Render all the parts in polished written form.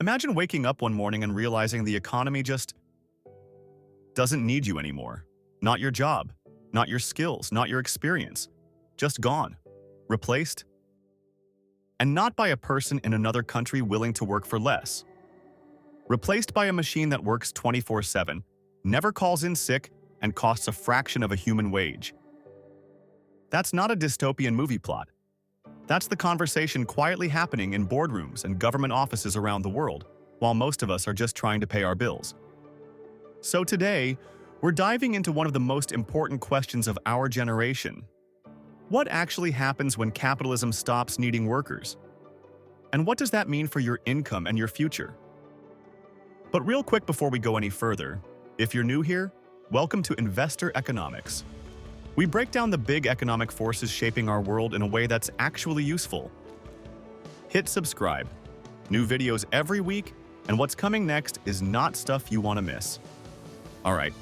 Imagine waking up one morning and realizing the economy just doesn't need you anymore. Not your job, not your skills, not your experience. Just gone. Replaced. And not by a person in another country willing to work for less. Replaced by a machine that works 24/7, never calls in sick, and costs a fraction of a human wage. That's not a dystopian movie plot. That's the conversation quietly happening in boardrooms and government offices around the world, while most of us are just trying to pay our bills. So today, we're diving into one of the most important questions of our generation. What actually happens when capitalism stops needing workers? And what does that mean for your income and your future? But real quick before we go any further, if you're new here, welcome to Investor Economics. We break down the big economic forces shaping our world in a way that's actually useful. Hit subscribe. New videos every week, and what's coming next is not stuff you want to miss. Alright,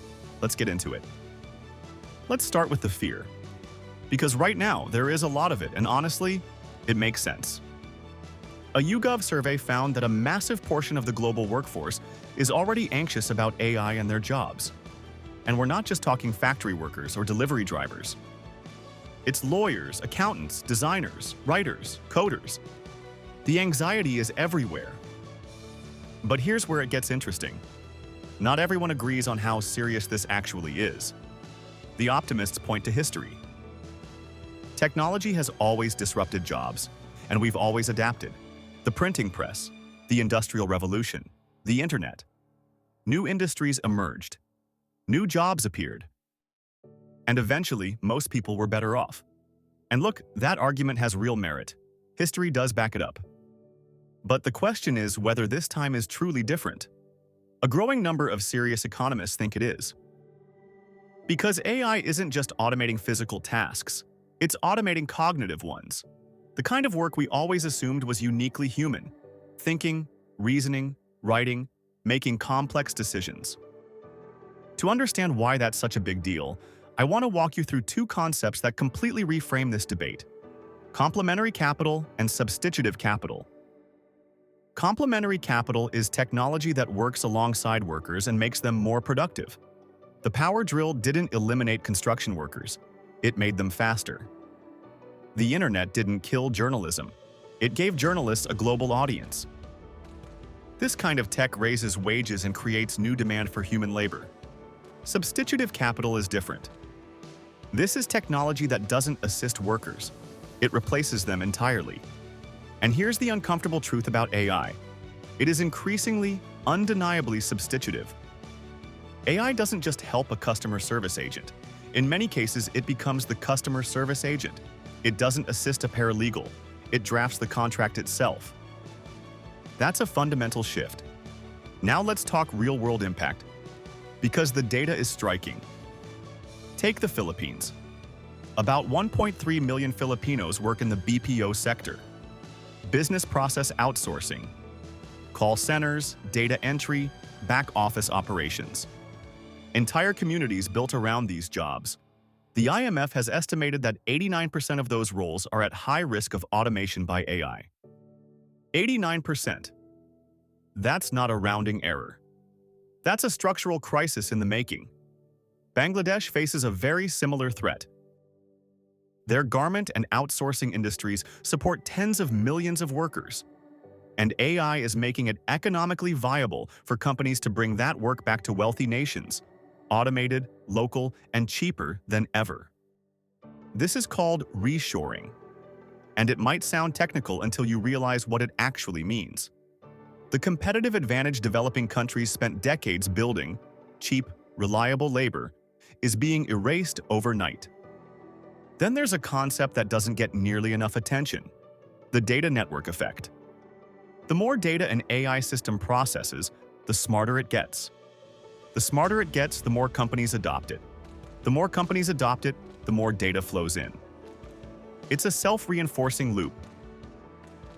let's get into it. Let's start with the fear. Because right now, there is a lot of it, and honestly, it makes sense. A YouGov survey found that a massive portion of the global workforce is already anxious about AI and their jobs. And we're not just talking factory workers or delivery drivers. It's lawyers, accountants, designers, writers, coders. The anxiety is everywhere. But here's where it gets interesting. Not everyone agrees on how serious this actually is. The optimists point to history. Technology has always disrupted jobs, and we've always adapted. The printing press, the Industrial Revolution, the internet. New industries emerged. New jobs appeared. And eventually, most people were better off. And look, that argument has real merit. History does back it up. But the question is whether this time is truly different. A growing number of serious economists think it is. Because AI isn't just automating physical tasks, it's automating cognitive ones. The kind of work we always assumed was uniquely human. Thinking, reasoning, writing, making complex decisions. To understand why that's such a big deal, I want to walk you through two concepts that completely reframe this debate: complementary capital and substitutive capital. Complementary capital is technology that works alongside workers and makes them more productive. The power drill didn't eliminate construction workers, it made them faster. The internet didn't kill journalism, it gave journalists a global audience. This kind of tech raises wages and creates new demand for human labor. Substitutive capital is different. This is technology that doesn't assist workers. It replaces them entirely. And here's the uncomfortable truth about AI. It is increasingly, undeniably substitutive. AI doesn't just help a customer service agent. In many cases, it becomes the customer service agent. It doesn't assist a paralegal. It drafts the contract itself. That's a fundamental shift. Now let's talk real-world impact. Because the data is striking. Take the Philippines. About 1.3 million Filipinos work in the BPO sector. Business process outsourcing, call centers, data entry, back office operations. Entire communities built around these jobs. The IMF has estimated that 89% of those roles are at high risk of automation by AI. 89%. That's not a rounding error. That's a structural crisis in the making. Bangladesh faces a very similar threat. Their garment and outsourcing industries support tens of millions of workers. And AI is making it economically viable for companies to bring that work back to wealthy nations, automated, local, and cheaper than ever. This is called reshoring. And it might sound technical until you realize what it actually means. The competitive advantage developing countries spent decades building, cheap, reliable labor, is being erased overnight. Then there's a concept that doesn't get nearly enough attention: the data network effect. The more data an AI system processes, the smarter it gets. The smarter it gets, the more companies adopt it. The more companies adopt it, the more data flows in. It's a self-reinforcing loop.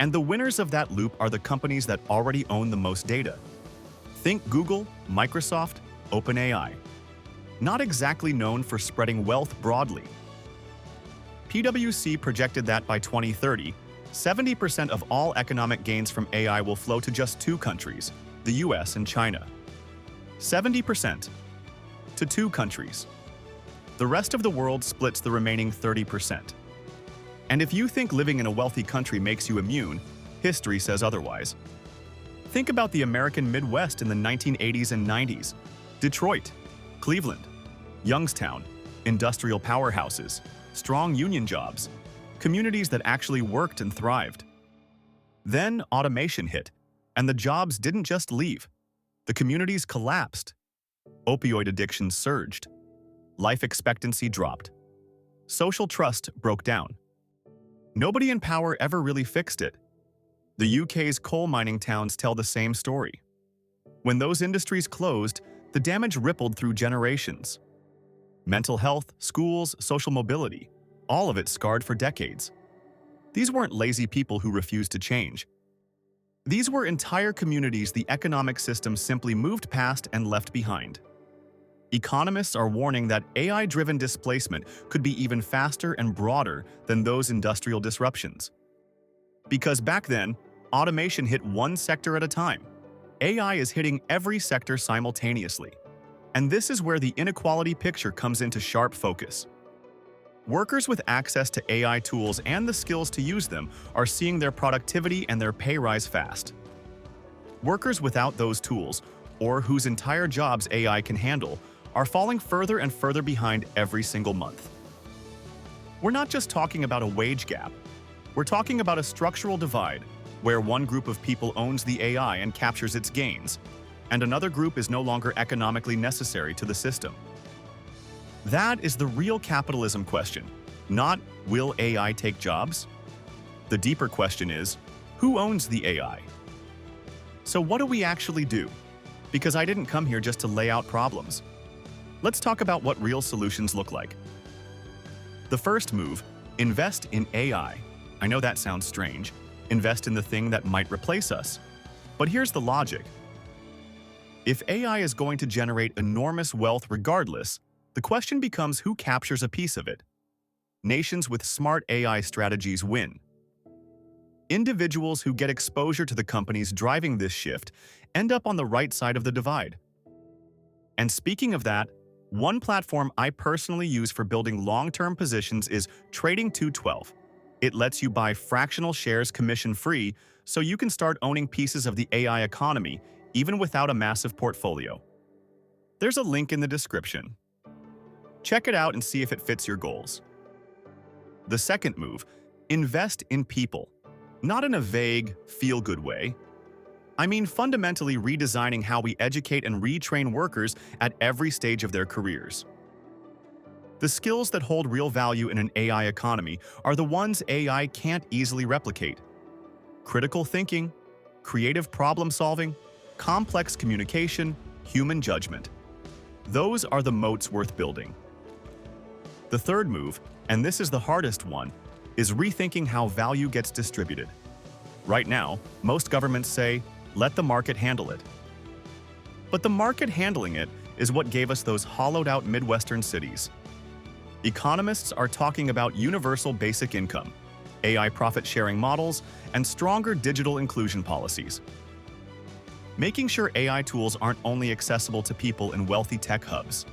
And the winners of that loop are the companies that already own the most data. Think Google, Microsoft, OpenAI. Not exactly known for spreading wealth broadly. PwC projected that by 2030, 70% of all economic gains from AI will flow to just two countries, the US and China. 70% to two countries. The rest of the world splits the remaining 30%. And if you think living in a wealthy country makes you immune, history says otherwise. Think about the American Midwest in the 1980s and 90s. Detroit, Cleveland, Youngstown, industrial powerhouses, strong union jobs, communities that actually worked and thrived. Then automation hit, and the jobs didn't just leave. The communities collapsed. Opioid addiction surged. Life expectancy dropped. Social trust broke down. Nobody in power ever really fixed it. The UK's coal mining towns tell the same story. When those industries closed, the damage rippled through generations. Mental health, schools, social mobility, all of it scarred for decades. These weren't lazy people who refused to change. These were entire communities the economic system simply moved past and left behind. Economists are warning that AI-driven displacement could be even faster and broader than those industrial disruptions. Because back then, automation hit one sector at a time. AI is hitting every sector simultaneously. And this is where the inequality picture comes into sharp focus. Workers with access to AI tools and the skills to use them are seeing their productivity and their pay rise fast. Workers without those tools, or whose entire jobs AI can handle, are falling further and further behind every single month. We're not just talking about a wage gap. We're talking about a structural divide, where one group of people owns the AI and captures its gains, and another group is no longer economically necessary to the system. That is the real capitalism question, not will AI take jobs? The deeper question is, who owns the AI? So what do we actually do? Because I didn't come here just to lay out problems. Let's talk about what real solutions look like. The first move, invest in AI. I know that sounds strange. Invest in the thing that might replace us. But here's the logic. If AI is going to generate enormous wealth regardless, the question becomes who captures a piece of it. Nations with smart AI strategies win. Individuals who get exposure to the companies driving this shift end up on the right side of the divide. And speaking of that, one platform I personally use for building long-term positions is Trading 212. It lets you buy fractional shares commission-free so you can start owning pieces of the AI economy even without a massive portfolio. There's a link in the description. Check it out and see if it fits your goals. The second move, invest in people. Not in a vague, feel-good way. I mean fundamentally redesigning how we educate and retrain workers at every stage of their careers. The skills that hold real value in an AI economy are the ones AI can't easily replicate. Critical thinking, creative problem-solving, complex communication, human judgment. Those are the moats worth building. The third move, and this is the hardest one, is rethinking how value gets distributed. Right now, most governments say, let the market handle it. But the market handling it is what gave us those hollowed-out Midwestern cities. Economists are talking about universal basic income, AI profit-sharing models, and stronger digital inclusion policies. Making sure AI tools aren't only accessible to people in wealthy tech hubs.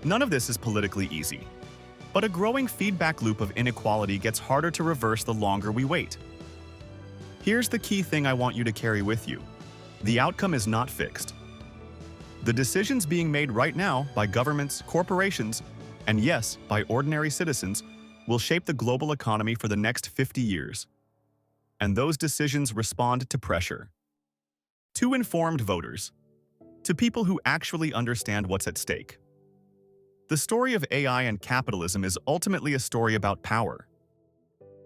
None of this is politically easy, but a growing feedback loop of inequality gets harder to reverse the longer we wait. Here's the key thing I want you to carry with you. The outcome is not fixed. The decisions being made right now by governments, corporations, and yes, by ordinary citizens, will shape the global economy for the next 50 years. And those decisions respond to pressure. To informed voters. To people who actually understand what's at stake. The story of AI and capitalism is ultimately a story about power.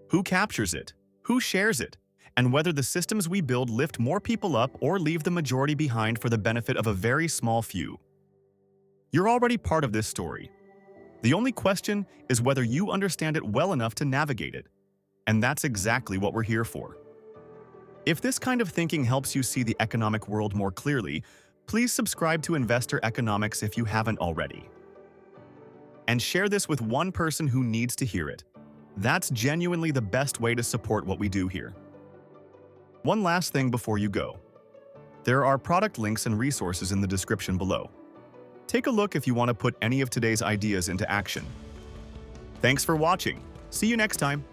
Who captures it? Who shares it? And whether the systems we build lift more people up or leave the majority behind for the benefit of a very small few. You're already part of this story. The only question is whether you understand it well enough to navigate it. And that's exactly what we're here for. If this kind of thinking helps you see the economic world more clearly, please subscribe to Investor Economics if you haven't already. And share this with one person who needs to hear it. That's genuinely the best way to support what we do here. One last thing before you go. There are product links and resources in the description below. Take a look if you want to put any of today's ideas into action. Thanks for watching. See you next time.